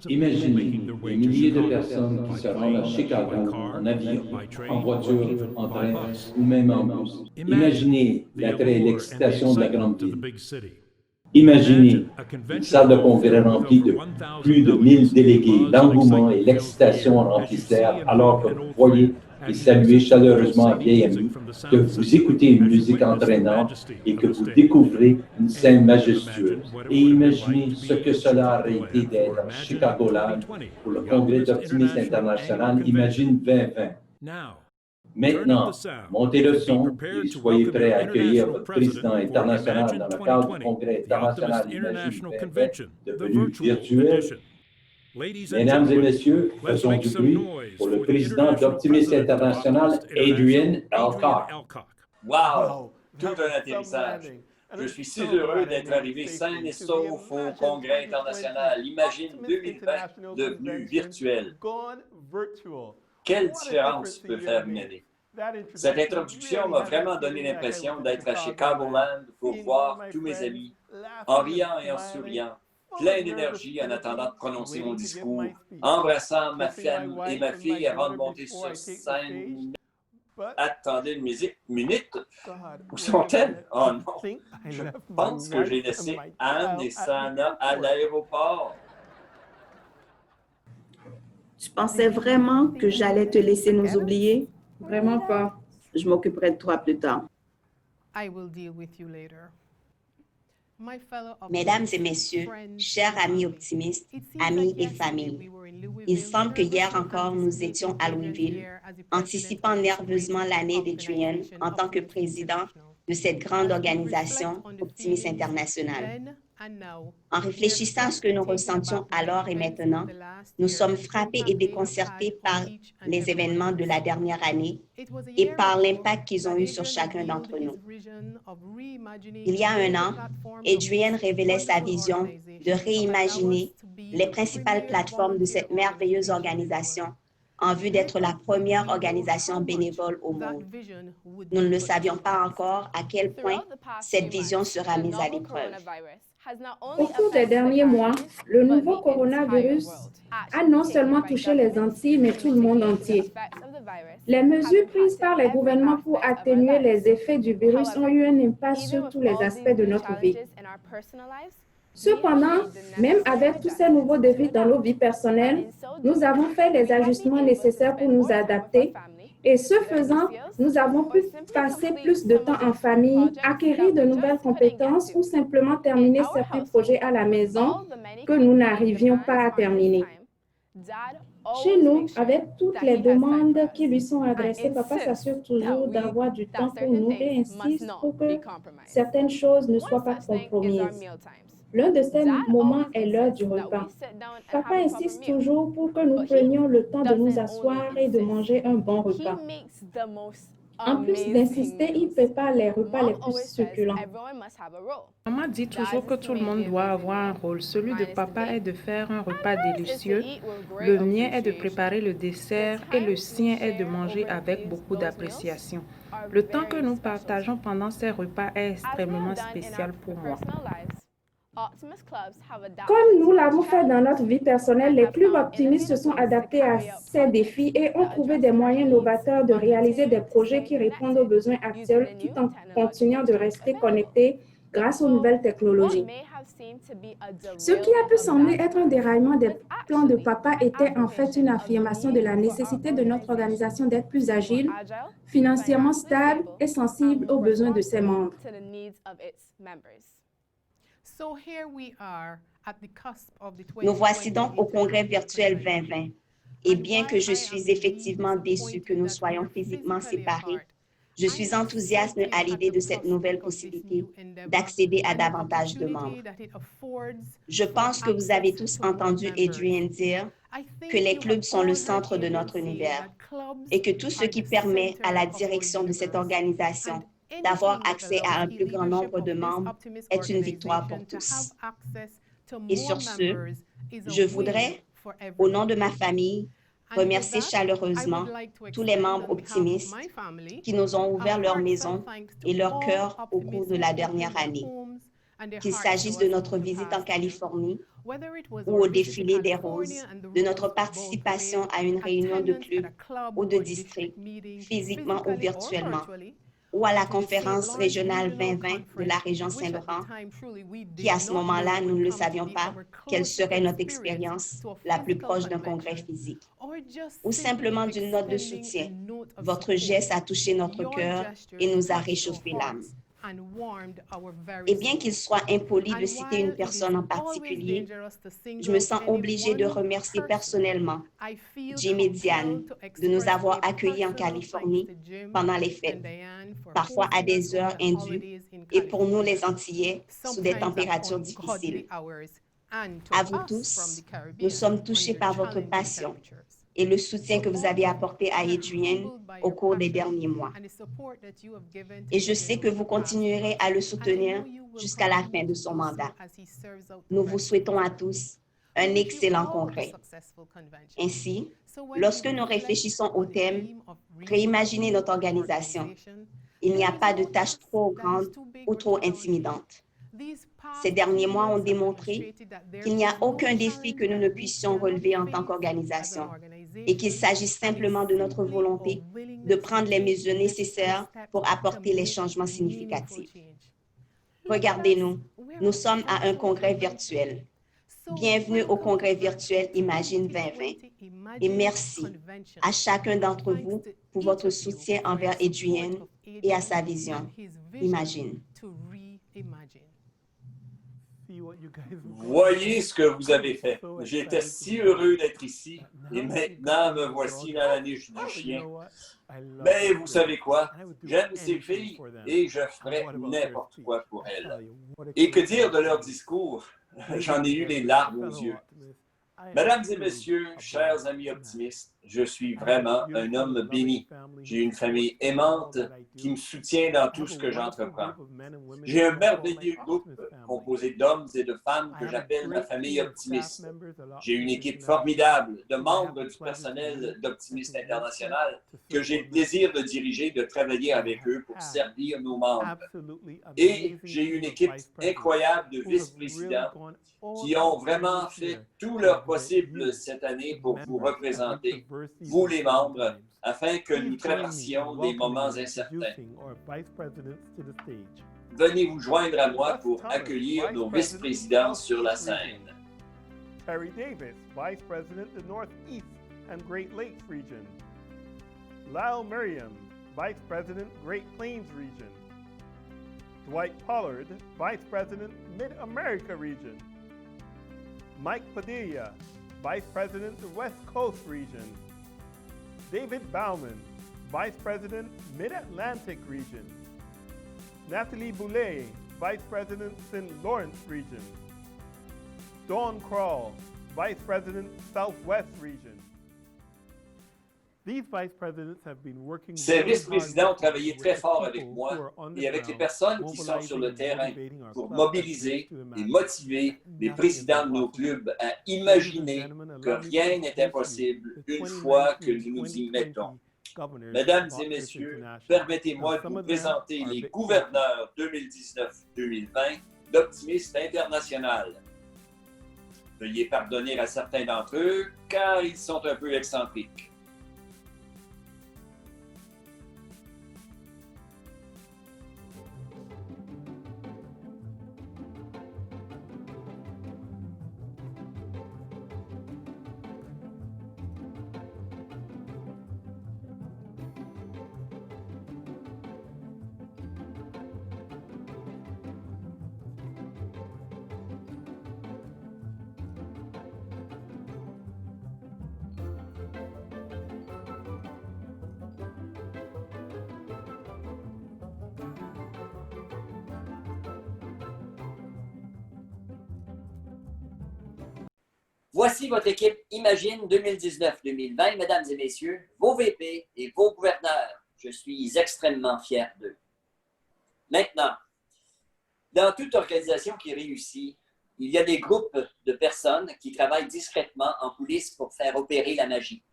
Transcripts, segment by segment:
Imaginez des milliers de personnes qui se rendent à Chicago en avion, en voiture, en train ou même en bus. Imaginez l'attrait et l'excitation de la grande ville. Imaginez une salle de congrès remplie de plus de 1000 délégués. L'engouement et l'excitation remplissent l'air alors que vous voyez et saluez chaleureusement un vieil ami, que vous écoutez une musique entraînante et que vous découvrez une scène majestueuse. Et imaginez ce que cela aurait été d'être à Chicagoland pour le congrès d'Optimisme International Imagine 2020. Maintenant, montez le son et soyez prêts à accueillir votre président international dans le cadre du congrès international Imagine 2020 devenu virtuel. Mesdames et messieurs, faisons du bruit pour le président d'Optimisme International, Adrian Alcock. Wow! Tout un atterrissage. Je suis si heureux d'être arrivé sain et sauf au Congrès international Imagine 2020 devenu virtuel. Quelle différence peut faire une année? Cette introduction m'a vraiment donné l'impression d'être à Chicagoland pour voir tous mes amis, en riant et en souriant, plein d'énergie en attendant de prononcer mon discours, embrassant ma femme et ma fille avant de monter sur scène. Attendez une minute. Où sont-elles? Oh non, je pense que j'ai laissé Anne et Sana à l'aéroport. Tu pensais vraiment que j'allais te laisser nous oublier? Vraiment pas. Je m'occuperai de toi plus tard. Mesdames et messieurs, chers amis optimistes, amis et familles, il semble que hier encore nous étions à Louisville, anticipant nerveusement l'année d'Adrian en tant que président de cette grande organisation Optimisme International. En réfléchissant à ce que nous ressentions alors et maintenant, nous sommes frappés et déconcertés par les événements de la dernière année et par l'impact qu'ils ont eu sur chacun d'entre nous. Il y a un an, Adrian révélait sa vision de réimaginer les principales plateformes de cette merveilleuse organisation en vue d'être la première organisation bénévole au monde. Nous ne le savions pas encore à quel point cette vision sera mise à l'épreuve. Au cours des derniers mois, le nouveau coronavirus a non seulement touché les Antilles, mais tout le monde entier. Les mesures prises par les gouvernements pour atténuer les effets du virus ont eu un impact sur tous les aspects de notre vie. Cependant, même avec tous ces nouveaux défis dans nos vies personnelles, nous avons fait les ajustements nécessaires pour nous adapter. Et ce faisant, nous avons pu passer plus de temps en famille, acquérir de nouvelles compétences ou simplement terminer certains projets à la maison que nous n'arrivions pas à terminer. Chez nous, avec toutes les demandes qui lui sont adressées, papa s'assure toujours d'avoir du temps pour nous et insiste pour que certaines choses ne soient pas compromises. L'un de ces moments est l'heure du repas. Papa insiste toujours pour que nous prenions le temps de nous asseoir et de manger un bon repas. En plus d'insister, il prépare les repas les plus succulents. Maman dit toujours que tout le monde doit avoir un rôle. Celui de papa est de faire un repas délicieux, le mien est de préparer le dessert et le sien est de manger avec beaucoup d'appréciation. Le temps que nous partageons pendant ces repas est extrêmement spécial pour moi. Comme nous l'avons fait dans notre vie personnelle, les clubs optimistes se sont adaptés à ces défis et ont trouvé des moyens novateurs de réaliser des projets qui répondent aux besoins actuels tout en continuant de rester connectés grâce aux nouvelles technologies. Ce qui a pu sembler être un déraillement des plans de papa était en fait une affirmation de la nécessité de notre organisation d'être plus agile, financièrement stable et sensible aux besoins de ses membres. Nous voici donc au Congrès virtuel 2020. Et bien que je suis effectivement déçue que nous soyons physiquement séparés, je suis enthousiaste à l'idée de cette nouvelle possibilité d'accéder à davantage de membres. Je pense que vous avez tous entendu Adrian dire que les clubs sont le centre de notre univers et que tout ce qui permet à la direction de cette organisation d'avoir accès à un plus grand nombre de membres est une victoire pour tous. Et sur ce, je voudrais, au nom de ma famille, remercier chaleureusement tous les membres optimistes qui nous ont ouvert leur maison et leur cœur au cours de la dernière année. qu'il s'agisse de notre visite en Californie ou au défilé des roses, de notre participation à une réunion de club ou de district, physiquement ou virtuellement, ou à la conférence régionale 2020 de la région Saint-Laurent, qui à ce moment-là, nous ne le savions pas, quelle serait notre expérience la plus proche d'un congrès physique, ou simplement d'une note de soutien. Votre geste a touché notre cœur et nous a réchauffé l'âme. Et bien qu'il soit impoli de citer une personne en particulier, je me sens obligée de remercier personnellement Jim et Diane de nous avoir accueillis en Californie pendant les fêtes, parfois à des heures indues, et pour nous les Antillais, sous des températures difficiles. À vous tous, nous sommes touchés par votre passion et le soutien que vous avez apporté à Adrian au cours des derniers mois. Et je sais que vous continuerez à le soutenir jusqu'à la fin de son mandat. Nous vous souhaitons à tous un excellent congrès. Ainsi, lorsque nous réfléchissons au thème « Réimaginer notre organisation », il n'y a pas de tâche trop grande ou trop intimidante. Ces derniers mois ont démontré qu'il n'y a aucun défi que nous ne puissions relever en tant qu'organisation et qu'il s'agit simplement de notre volonté de prendre les mesures nécessaires pour apporter les changements significatifs. Regardez-nous, nous sommes à un congrès virtuel. Bienvenue au congrès virtuel Imagine 2020 et merci à chacun d'entre vous pour votre soutien envers Adrian et à sa vision. Imagine. Voyez ce que vous avez fait. J'étais si heureux d'être ici et maintenant me voici dans la niche du chien. Mais vous savez quoi? J'aime ces filles et je ferai n'importe quoi pour elles. Et que dire de leur discours? J'en ai eu les larmes aux yeux. Mesdames et messieurs, chers amis optimistes, je suis vraiment un homme béni. J'ai une famille aimante qui me soutient dans tout ce que j'entreprends. J'ai un merveilleux groupe composé d'hommes et de femmes que j'appelle ma famille optimiste. J'ai une équipe formidable de membres du personnel d'Optimiste International que j'ai le plaisir de diriger, de travailler avec eux pour servir nos membres. Et j'ai une équipe incroyable de vice-présidents qui ont vraiment fait tout leur possible cette année pour vous représenter, vous les membres, afin que nous traversions des moments incertains. Venez vous joindre à moi pour accueillir nos vice-présidents sur la scène. Terry Davis, Vice President of the Northeast and Great Lakes Region. Lyle Merriam, Vice President, Great Plains Region. Dwight Pollard, Vice President, Mid-America Region. Mike Padilla, Vice President, the West Coast Region. David Bauman, Vice President, Mid-Atlantic Region. Natalie Boulay, Vice President, St. Lawrence Region. Dawn Krall, Vice President, Southwest Region. Ces vice-présidents ont travaillé très fort avec moi et avec les personnes qui sont sur le terrain pour mobiliser et motiver les présidents de nos clubs à imaginer que rien n'est impossible une fois que nous nous y mettons. Mesdames et messieurs, permettez-moi de vous présenter les gouverneurs 2019-2020 d'Optimiste International. Veuillez pardonner à certains d'entre eux, car ils sont un peu excentriques. Voici votre équipe Imagine 2019-2020, mesdames et messieurs, vos VP et vos gouverneurs. Je suis extrêmement fier d'eux. Maintenant, dans toute organisation qui réussit, il y a des groupes de personnes qui travaillent discrètement en coulisses pour faire opérer la magie.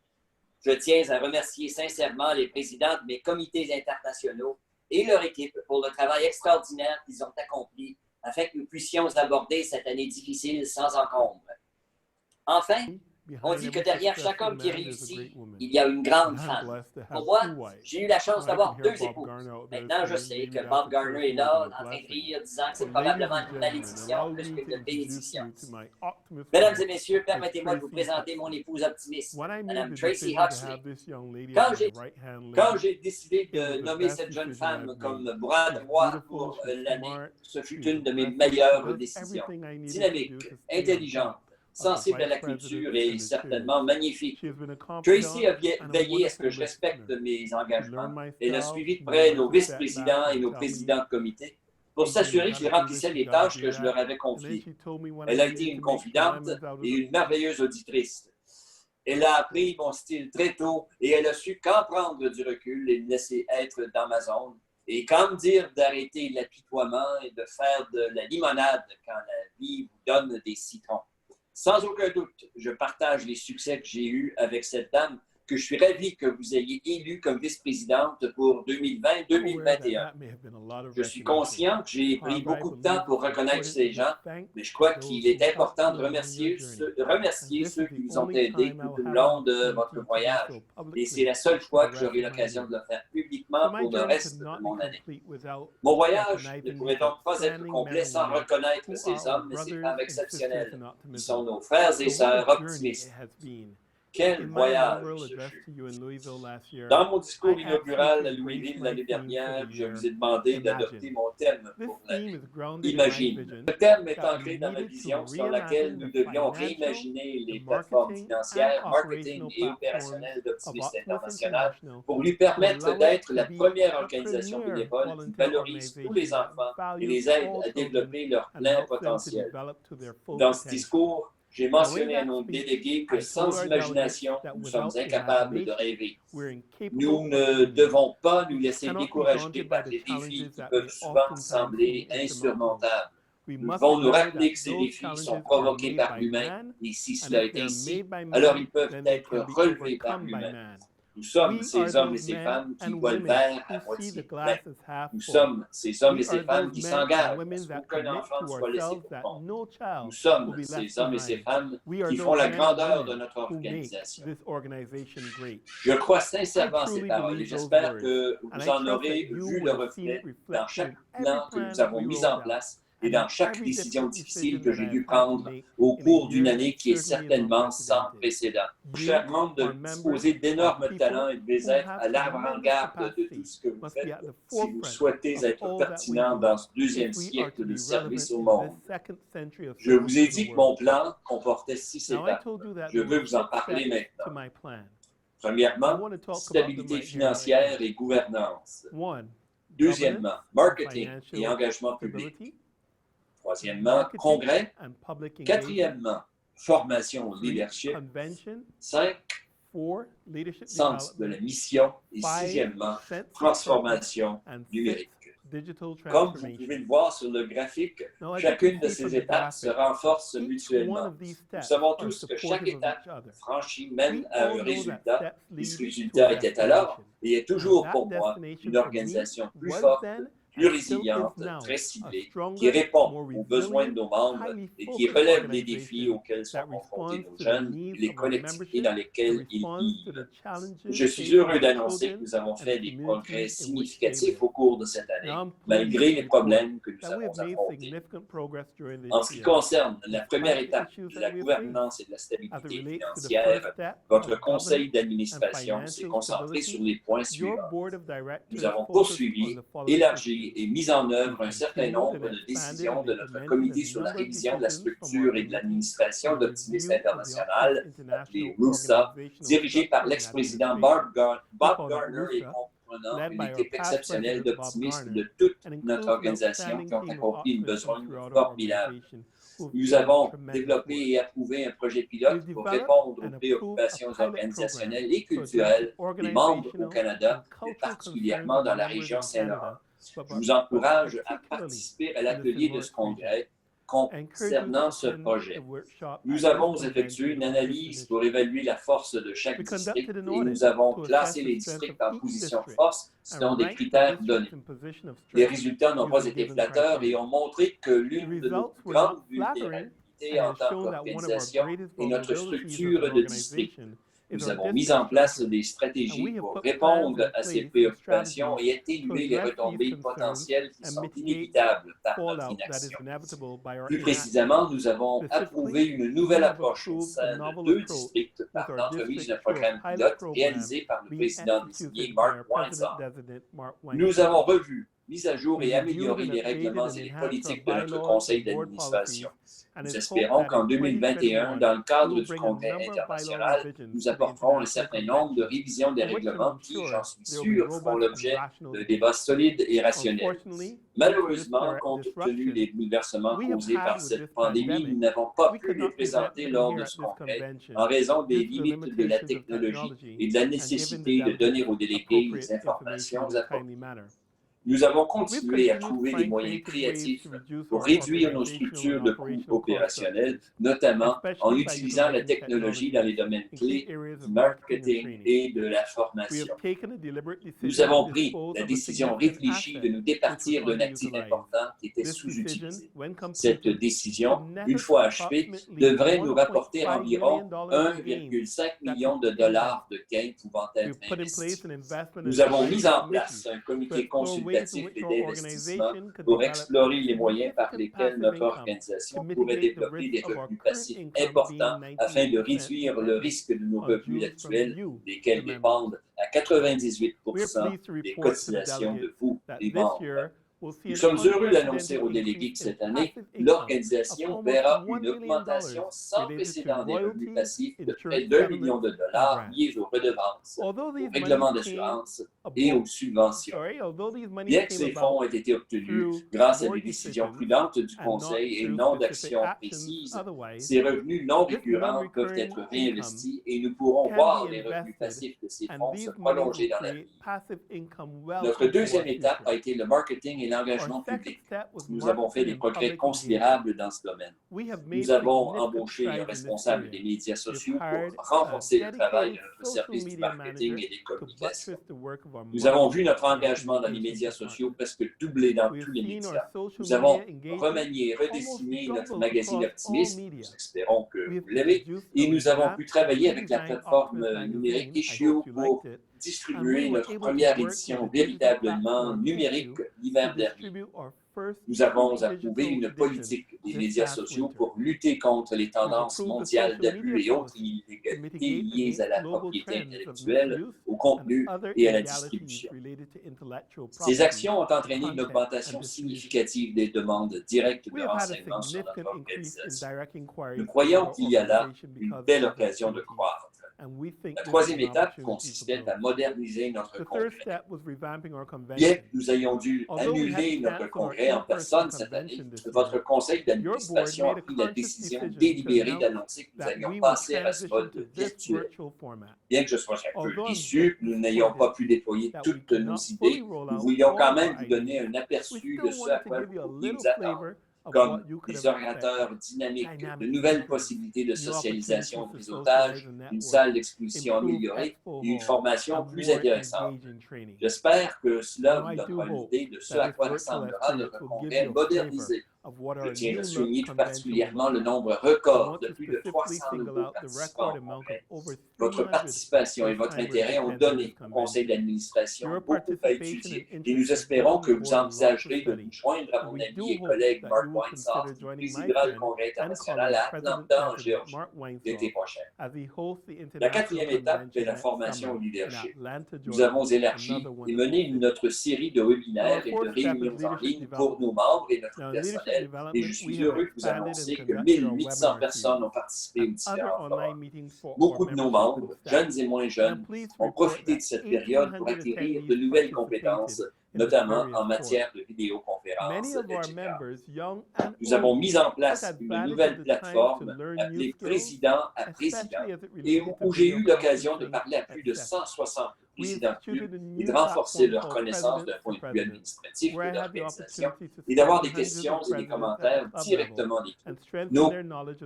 Je tiens à remercier sincèrement les présidents de mes comités internationaux et leur équipe pour le travail extraordinaire qu'ils ont accompli afin que nous puissions aborder cette année difficile sans encombre. Enfin, on dit que derrière chaque homme qui réussit, il y a une grande femme. Pour moi, j'ai eu la chance d'avoir 2 épouses. Maintenant, je sais que Bob Garner est là, en train de rire, disant que c'est probablement une malédiction plus qu'une bénédiction. Mesdames et messieurs, permettez-moi de vous présenter mon épouse optimiste, Mme Tracy Huxley. Quand j'ai décidé de nommer cette jeune femme comme bras droit pour l'année, ce fut une de mes meilleures décisions. Dynamique, intelligente, sensible à la culture et certainement magnifique. Tracy a veillé à ce que je respecte mes engagements. Elle a suivi de près nos vice-présidents et nos présidents de comité pour s'assurer qu'ils remplissaient les tâches que je leur avais confiées. Elle a été une confidente et une merveilleuse auditrice. Elle a appris mon style très tôt et elle a su quand prendre du recul et me laisser être dans ma zone et quand me dire d'arrêter l'apitoiement et de faire de la limonade quand la vie vous donne des citrons. Sans aucun doute, je partage les succès que j'ai eus avec cette dame que je suis ravi que vous ayez élue comme vice-présidente pour 2020-2021. Je suis conscient que j'ai pris beaucoup de temps pour reconnaître ces gens, mais je crois qu'il est important de remercier ceux qui vous ont aidés tout au long de votre voyage. Et c'est la seule fois que j'aurai l'occasion de le faire publiquement pour le reste de mon année. Mon voyage ne pourrait donc pas être complet sans reconnaître ces hommes et ces femmes exceptionnels. Ils sont nos frères et sœurs optimistes. Quel voyage ce fut! Dans mon discours inaugural à Louisville l'année dernière, je vous ai demandé d'adopter mon thème pour l'année. Imagine. Le thème est ancré dans ma vision sur laquelle nous devions réimaginer les plateformes financières, marketing et opérationnelles d'Optimiste International pour lui permettre d'être la première organisation bénévole qui valorise tous les enfants et les aide à développer leur plein potentiel. Dans ce discours, j'ai mentionné à nos délégués que sans imagination, nous sommes incapables de rêver. Nous ne devons pas nous laisser décourager par les défis qui peuvent souvent sembler insurmontables. Nous devons nous rappeler que ces défis sont provoqués par l'humain, et si cela est ainsi, alors ils peuvent être relevés par l'humain. Nous sommes ces hommes et ces femmes qui voient le verre à moitié plein. Nous sommes ces hommes et ces femmes qui s'engagent pour qu'aucun enfant ne soit laissé pour compte. Nous sommes ces hommes et ces femmes qui font la grandeur de notre organisation. Je crois sincèrement à ces paroles et j'espère que vous en aurez vu le reflet dans chaque plan que nous avons mis en place et dans chaque décision difficile que j'ai dû prendre au cours d'une année qui est certainement sans précédent. Chers membres, de disposer d'énormes talents et de être à l'avant-garde de tout ce que vous faites si vous souhaitez être pertinent dans ce 2e siècle de service au monde. Je vous ai dit que mon plan comportait 6 étapes. Je veux vous en parler maintenant. Premièrement, stabilité financière et gouvernance. Deuxièmement, marketing et engagement public. Troisièmement, congrès. Quatrièmement, formation leadership. 5, sens de la mission. Et 6e, transformation numérique. Comme vous pouvez le voir sur le graphique, chacune de ces étapes se renforce mutuellement. Nous savons tous que chaque étape franchie mène à un résultat. Et ce résultat était alors et est toujours pour moi une organisation plus forte, plus résiliente, très ciblée, qui répond aux besoins de nos membres et qui relève les défis auxquels sont confrontés nos jeunes et les collectivités dans lesquelles ils vivent. Je suis heureux d'annoncer que nous avons fait des progrès significatifs au cours de cette année, malgré les problèmes que nous avons affrontés. En ce qui concerne la première étape de la gouvernance et de la stabilité financière, votre conseil d'administration s'est concentré sur les points suivants. Nous avons poursuivi, élargi et mis en œuvre un certain nombre de décisions de notre comité sur la révision de la structure et de l'administration d'Optimiste International, appelé RUSA, dirigé par l'ex-président Bob Garner et comprenant une équipe exceptionnelle d'optimistes de toute notre organisation qui ont accompli une besogne formidable. Nous avons développé et approuvé un projet pilote pour répondre aux préoccupations organisationnelles et culturelles des membres au Canada, et particulièrement dans la région Saint-Laurent. Je vous encourage à participer à l'atelier de ce congrès, concernant ce projet. Nous avons effectué une analyse pour évaluer la force de chaque district et nous avons classé les districts en position de force selon des critères donnés. Les résultats n'ont pas été flatteurs et ont montré que l'une de nos plus grandes vulnérabilités en tant qu'organisation est notre structure de district. Nous avons mis en place des stratégies pour répondre à ces préoccupations et atténuer les retombées potentielles qui sont inévitables par notre inaction. Plus précisément, nous avons approuvé une nouvelle approche au sein de 2 districts par l'entremise d'un programme pilote réalisé par le président désigné Mark Weinsaw. Nous avons revu, mis à jour et amélioré les règlements et les politiques de notre conseil d'administration. Nous espérons qu'en 2021, dans le cadre du Congrès international, nous apporterons un certain nombre de révisions des règlements qui, j'en suis sûr, feront l'objet de débats solides et rationnels. Malheureusement, compte tenu des bouleversements causés par cette pandémie, nous n'avons pas pu les présenter lors de ce congrès en raison des limites de la technologie et de la nécessité de donner aux délégués les informations appropriées. Nous avons continué à trouver des moyens créatifs pour réduire nos structures de coûts opérationnels, notamment en utilisant la technologie dans les domaines clés du marketing et de la formation. Nous avons pris la décision réfléchie de nous départir d'un actif important qui était sous-utilisé. Cette décision, une fois achevée, devrait nous rapporter environ 1,5 million de dollars de gains pouvant être investis. Nous avons mis en place un comité consultatif et d'investissement pour explorer les moyens par lesquels notre organisation pourrait développer des revenus passifs importants afin de réduire le risque de nos revenus actuels, desquels dépendent à 98 des cotisations de vous, les membres. Nous sommes heureux d'annoncer aux délégués que cette année, l'organisation verra une augmentation sans précédent des revenus passifs de près d'1 million de dollars liés aux redevances, aux règlements d'assurance et aux subventions. Bien que ces fonds aient été obtenus grâce à des décisions prudentes du Conseil et non d'actions précises, ces revenus non récurrents peuvent être réinvestis et nous pourrons voir les revenus passifs de ces fonds se prolonger dans l'avenir. Notre deuxième étape a été le marketing et l'engagement public. Nous avons fait des progrès considérables dans ce domaine. Nous avons embauché un responsable des médias sociaux pour renforcer le travail de notre service du marketing et des communications. Nous avons vu notre engagement dans les médias sociaux presque doubler dans tous les médias. Nous avons remanié et redessiné notre magazine Optimiste, nous espérons que vous l'aimez, et nous avons pu travailler avec la plateforme numérique Issue pour distribuer notre première édition véritablement numérique l'hiver dernier. Nous avons approuvé une politique des médias sociaux pour lutter contre les tendances mondiales d'abus et autres illégalités liées à la propriété intellectuelle, au contenu et à la distribution. Ces actions ont entraîné une augmentation significative des demandes directes de renseignements sur notre organisation. Nous croyons qu'il y a là une belle occasion de croître. La troisième étape consistait à moderniser notre congrès. Bien que nous ayons dû annuler notre congrès en personne cette année, votre conseil d'administration a pris la décision délibérée d'annoncer que nous allions passer à ce mode virtuel. Bien que je sois un peu déçu que nous n'ayons pas pu déployer toutes nos idées, nous voulions quand même vous donner un aperçu de ce à quoi vous pourriez vous attendre, comme des orateurs dynamiques, de nouvelles possibilités de socialisation et de réseautage, une salle d'exposition améliorée et une formation plus intéressante. J'espère que cela vous donnera une idée de ce à quoi ressemblera notre congrès modernisé. Je tiens à souligner tout particulièrement le nombre record de plus de 300 nouveaux participants au congrès. Votre participation et votre intérêt ont donné au conseil d'administration beaucoup à étudier et nous espérons que vous envisagerez de vous joindre à mon ami et collègue Mark Weinsaw, qui présidera le congrès international à Atlanta, en Géorgie, l'été prochain. La quatrième étape est la formation au leadership. Nous avons élargi et mené notre série de webinaires et de réunions en ligne pour nos membres et notre personnel. Et je suis heureux de vous annoncer que 1800 personnes ont participé aux différents forums. Beaucoup de nos membres, jeunes et moins jeunes, ont profité de cette période pour acquérir de nouvelles compétences, notamment en matière de vidéoconférence, etc. Nous avons mis en place une nouvelle plateforme appelée Président à Président et où j'ai eu l'occasion de parler à plus de 160 multiplier dans le club et de renforcer leur connaissance d'un point de vue administratif de l'organisation et d'avoir des questions et des commentaires directement des clubs. Nos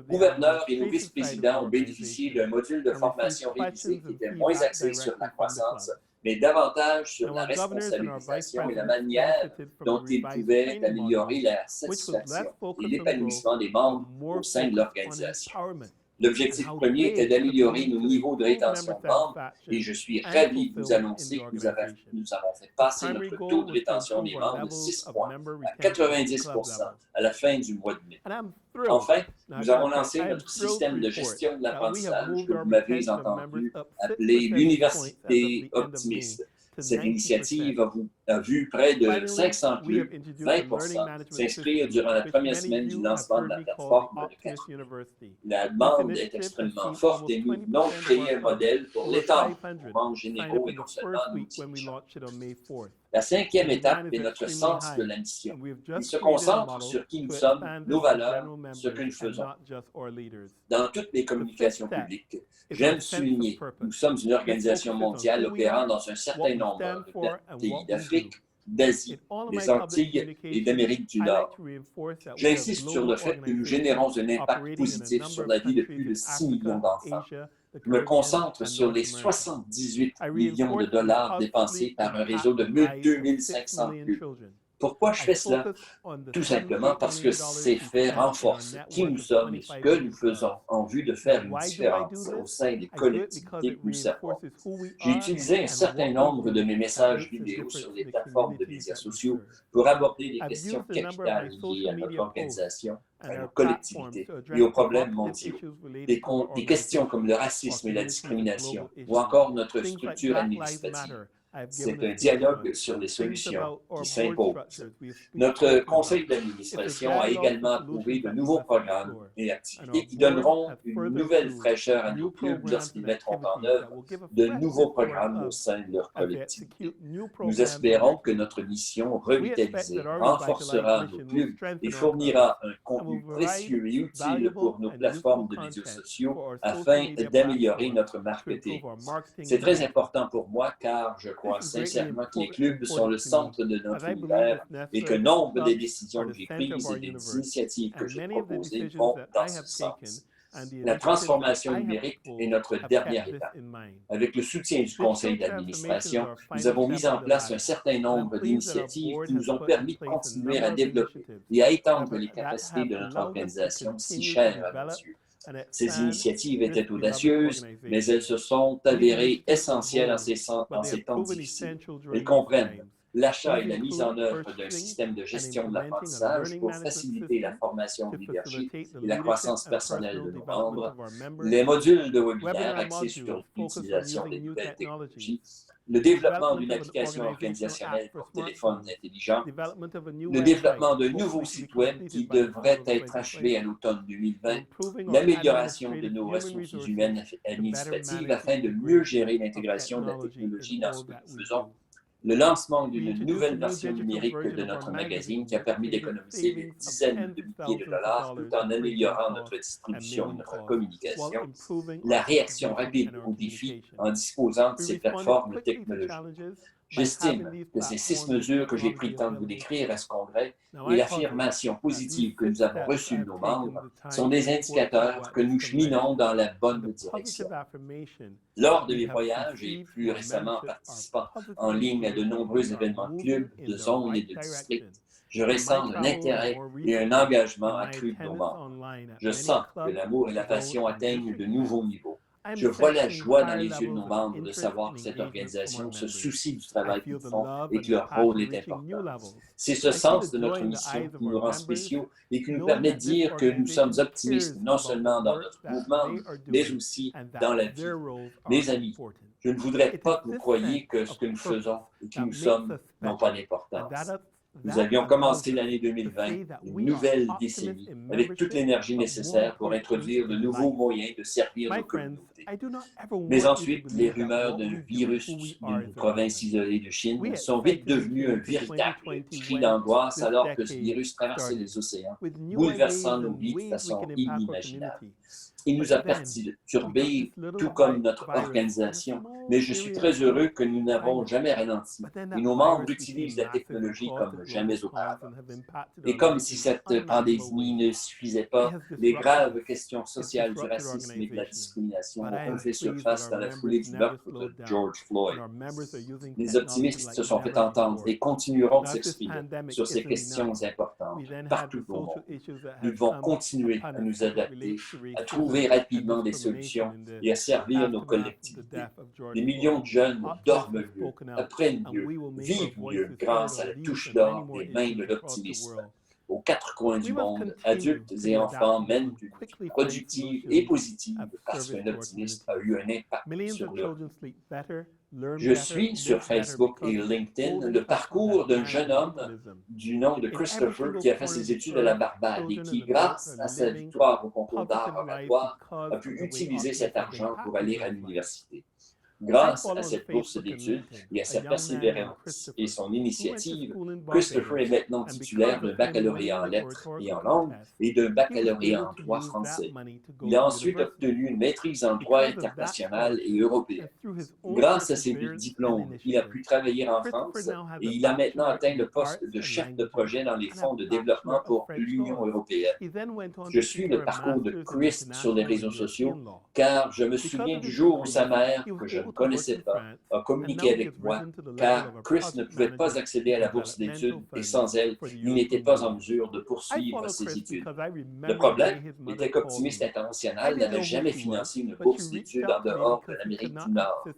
gouverneurs et nos vice-présidents ont bénéficié d'un module de formation révisé qui était moins axé sur la croissance, mais davantage sur la responsabilisation et la manière dont ils pouvaient améliorer la satisfaction et l'épanouissement des membres au sein de l'organisation. L'objectif premier était d'améliorer nos niveaux de rétention de membres et je suis ravi de vous annoncer que nous avons fait passer notre taux de rétention des membres de 6 points à 90% à la fin du mois de mai. Enfin, nous avons lancé notre système de gestion de l'apprentissage que vous m'avez entendu appeler l'Université optimiste. Cette initiative a vu près de 500 clubs, 20%, s'inscrire durant la première semaine du lancement de la plateforme de 4 mois. La demande est extrêmement forte et nous venons de créer un modèle pour l'étendre aux membres généraux et non seulement nous dirigeants. La cinquième étape est notre sens de la mission. Il se concentre sur qui nous sommes, nos valeurs, ce que nous faisons. Dans toutes les communications publiques, j'aime souligner, nous sommes une organisation mondiale opérant dans un certain nombre de pays d'Afrique, d'Asie, des Antilles et d'Amérique du Nord. J'insiste sur le fait que nous générons un impact positif sur la vie de plus de 6 millions d'enfants. Je me concentre sur les 78 millions de dollars dépensés par un réseau de 2500 clubs. Pourquoi je fais cela? Tout simplement parce que ces faits renforcent qui nous sommes et ce que nous faisons en vue de faire une différence au sein des collectivités que nous servons. J'ai utilisé un certain nombre de mes messages vidéo sur les plateformes de médias sociaux pour aborder des questions capitales liées à notre organisation, à nos collectivités et aux problèmes mondiaux. Des questions comme le racisme et la discrimination ou encore notre structure administrative. C'est un dialogue sur les solutions qui s'imposent. Notre conseil d'administration a également approuvé de nouveaux programmes et activités qui donneront une nouvelle fraîcheur à nos clubs lorsqu'ils mettront en œuvre de nouveaux programmes au sein de leur collectivité. Nous espérons que notre mission revitalisée renforcera nos clubs et fournira un contenu précieux et utile pour nos plateformes de médias sociaux afin d'améliorer notre marketing. C'est très important pour moi car je crois sincèrement que les clubs sont le centre de notre univers et que nombre des décisions que j'ai prises et des initiatives que j'ai proposées vont dans ce sens. La transformation numérique est notre dernière étape. Avec le soutien du conseil d'administration, nous avons mis en place un certain nombre d'initiatives qui nous ont permis de continuer à développer et à étendre les capacités de notre organisation si chère à nos yeux. Ces initiatives étaient audacieuses, mais elles se sont avérées essentielles en ces temps difficiles. Elles comprennent l'achat et la mise en œuvre d'un système de gestion de l'apprentissage pour faciliter la formation du leadership et la croissance personnelle de nos membres, les modules de webinaire axés sur l'utilisation des nouvelles technologies, le développement d'une application organisationnelle pour téléphone intelligent, le développement d'un nouveau site web qui devrait être achevé à l'automne 2020, l'amélioration de nos ressources humaines administratives afin de mieux gérer l'intégration de la technologie dans ce que nous faisons, le lancement d'une nouvelle version numérique de notre magazine qui a permis d'économiser des dizaines de milliers de dollars tout en améliorant notre distribution et notre communication, la réaction rapide aux défis en disposant de ces plateformes technologiques. J'estime que ces 6 mesures que j'ai pris le temps de vous décrire à ce congrès et l'affirmation positive que nous avons reçue de nos membres sont des indicateurs que nous cheminons dans la bonne direction. Lors de mes voyages et plus récemment en participant en ligne à de nombreux événements de clubs, de zones et de districts, je ressens un intérêt et un engagement accru de nos membres. Je sens que l'amour et la passion atteignent de nouveaux niveaux. Je vois la joie dans les yeux de nos membres de savoir que cette organisation se soucie du travail qu'ils font et que leur rôle est important. C'est ce sens de notre mission qui nous rend spéciaux et qui nous permet de dire que nous sommes optimistes non seulement dans notre mouvement, mais aussi dans la vie. Mes amis, je ne voudrais pas que vous croyiez que ce que nous faisons et qui nous sommes n'ont pas d'importance. Nous avions commencé l'année 2020, une nouvelle décennie, avec toute l'énergie nécessaire pour introduire de nouveaux moyens de servir nos communautés. Mais ensuite, les rumeurs d'un virus d'une province isolée de Chine sont vite devenues un véritable cri d'angoisse alors que ce virus traversait les océans, bouleversant nos vies de façon inimaginable. Il nous a perturbés, tout comme notre organisation, mais je suis très heureux que nous n'avons jamais ralenti et nos membres utilisent la technologie comme jamais auparavant. Et comme si cette pandémie ne suffisait pas, les graves questions sociales du racisme et de la discrimination ont fait surface dans la foulée du meurtre de George Floyd. Les optimistes se sont fait entendre et continueront de s'exprimer sur ces questions importantes partout au monde. Nous devons continuer à nous adapter, à trouver rapidement des solutions et à servir nos collectivités. Des millions de jeunes dorment mieux, apprennent mieux, vivent mieux grâce à la touche d'or des mains de l'optimisme. Aux quatre coins du monde, adultes et enfants mènent une vie productive et positive parce qu'un optimiste a eu un impact sur leur vie. Je suis sur Facebook et LinkedIn le parcours d'un jeune homme du nom de Christopher qui a fait ses études à la Barbade et qui, grâce à sa victoire au concours d'art oratoire, a pu utiliser cet argent pour aller à l'université. Grâce à cette bourse d'études et à sa persévérance et son initiative, Christopher est maintenant titulaire d'un baccalauréat en lettres et en langue et d'un baccalauréat en droit français. Il a ensuite obtenu une maîtrise en droit international et européen. Grâce à ces diplômes, il a pu travailler en France et il a maintenant atteint le poste de chef de projet dans les fonds de développement pour l'Union européenne. Je suis le parcours de Chris sur les réseaux sociaux car je me souviens du jour où sa mère, que je ne connaissais pas, a communiqué avec moi, car Chris ne pouvait pas accéder à la bourse d'études et sans elle, il n'était pas en mesure de poursuivre ses études. Le problème était qu'Optimiste International n'avait jamais financé une bourse d'études en dehors de l'Amérique du Nord.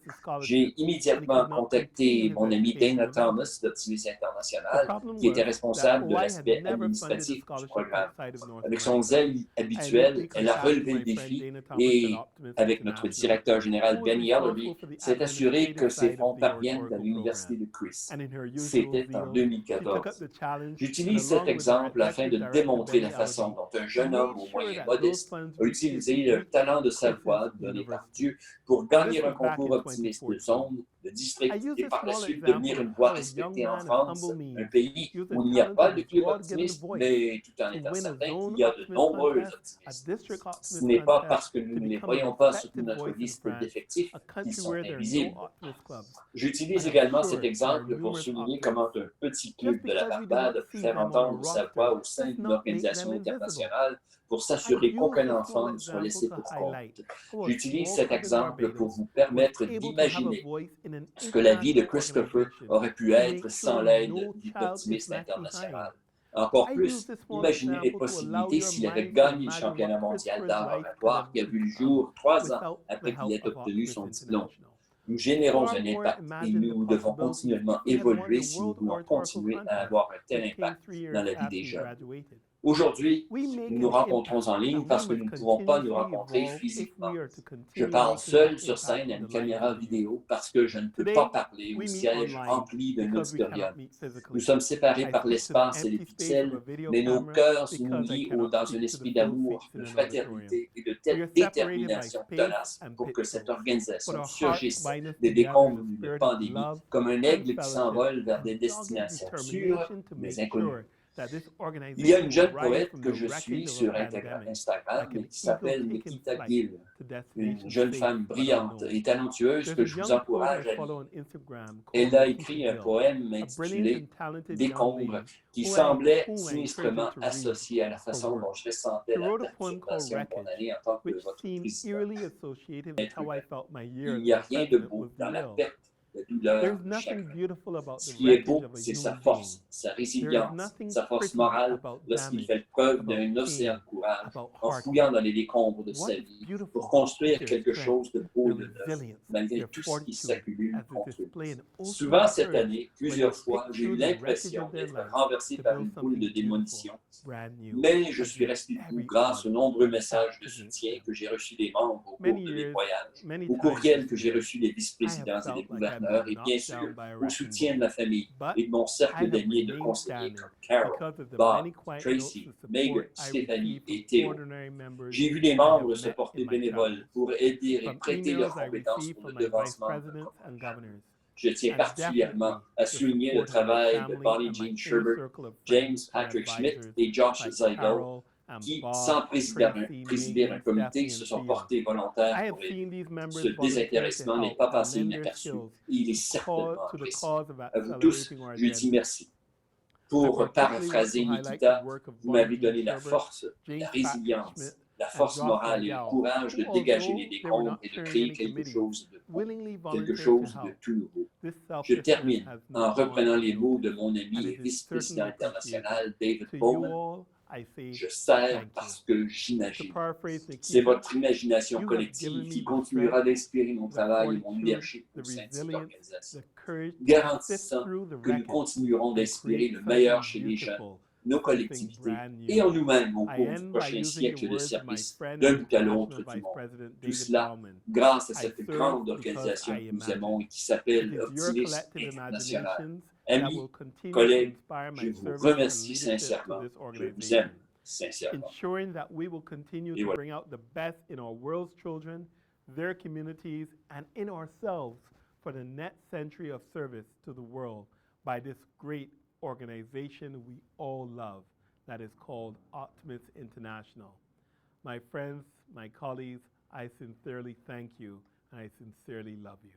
J'ai immédiatement contacté mon ami Dana Thomas d'Optimiste International, qui était responsable de l'aspect administratif du programme. Avec son zèle habituel, elle a relevé le défi et, avec notre directeur général Benny Ellerby, s'est assuré que ces fonds parviennent à l'Université de Chris. C'était en 2014. J'utilise cet exemple afin de démontrer la façon dont un jeune homme aux moyens modestes a utilisé le talent de sa voix donné par Dieu pour gagner un concours optimiste de zone, de district et par la suite devenir une voix respectée en France, un pays où il n'y a pas de club optimiste, mais tout en étant certain qu'il y a de nombreux optimistes. Ce n'est pas parce que nous ne les voyons pas sur notre liste d'effectifs qu'ils sont invisibles. J'utilise également cet exemple pour souligner comment un petit club de la Barbade a pu faire entendre sa voix au sein d'une organisation internationale pour s'assurer qu'aucun enfant ne soit laissé pour compte. J'utilise cet exemple pour vous permettre d'imaginer ce que la vie de Christopher aurait pu être sans l'aide du Optimiste International. Encore plus, imaginez les possibilités s'il avait gagné le championnat mondial d'art oratoire qui a vu le jour 3 ans après qu'il ait obtenu son diplôme. Nous générons un impact et nous devons continuellement évoluer si nous voulons continuer à avoir un tel impact dans la vie des jeunes. Aujourd'hui, nous nous rencontrons en ligne parce que nous ne pouvons pas nous rencontrer physiquement. Je parle seul sur scène à une caméra vidéo parce que je ne peux pas parler au siège rempli d'un auditorium. Nous sommes séparés par l'espace et les pixels, mais nos cœurs nous lient dans un esprit d'amour, de fraternité et de telle détermination tenace pour que cette organisation surgisse des décombres d'une pandémie comme un aigle qui s'envole vers des destinations sûres mais inconnues. Il y a une jeune poète que je suis sur Instagram qui s'appelle Nikita Gill, une jeune femme brillante et talentueuse que je vous encourage à lire. Elle a écrit un poème intitulé « Décombres » qui semblait sinistrement associé à la façon dont je ressentais la perturbation de mon année en tant que votre président. Il n'y a rien de beau dans la perte, la douleur, le chagrin. Ce qui est beau, c'est sa force, sa résilience, sa force morale lorsqu'il fait preuve d'un océan de courage en fouillant dans les décombres de sa vie pour construire quelque chose de beau de neuf, malgré tout ce qui s'accumule contre lui. Souvent cette année, plusieurs fois, j'ai eu l'impression d'être renversé par une foule de démolition, mais je suis resté debout grâce aux nombreux messages de soutien que j'ai reçus des membres au cours de mes voyages, aux courriels que j'ai reçus des vice-présidents et des gouverneurs, et bien sûr au soutien de ma famille et de mon cercle d'amis et de conseillers comme Carol, Bob, Tracy, Megan, Stéphanie et Théo. J'ai vu les membres se porter bénévoles pour aider et prêter leurs compétences pour le devancement de notre programme. Je tiens particulièrement à souligner le travail de Bonnie Jean Sherbert, James Patrick Schmidt et Josh Zeigel, qui, sans présider un comité, se sont portés volontaires pour aider. Ce désintéressement n'est pas passé inaperçu et il est certainement apprécié. À vous tous, je dis merci. Pour paraphraser Nikita, vous m'avez donné la force, la résilience, la force morale et le courage de dégager les décombres et de créer quelque chose de beau, quelque chose de tout nouveau. Je termine en reprenant les mots de mon ami et vice-président international David Bowman. Je sers parce que j'imagine. C'est votre imagination collective qui continuera d'inspirer mon travail et mon leadership au sein de cette organisation, garantissant que nous continuerons d'inspirer le meilleur chez les jeunes, nos collectivités et en nous-mêmes au cours du prochain siècle de service d'un bout à l'autre du monde. Tout cela grâce à cette grande organisation que nous aimons et qui s'appelle Optimisme International. Amis, collègues, je vous remercie sincèrement. Je vous aime sincèrement. Ensuring that we will continue to bring out the best in our world's children, their communities, and in ourselves for the next century of service to the world by this great organization we all love that is called Optimus International. My friends, my colleagues, I sincerely thank you and I sincerely love you.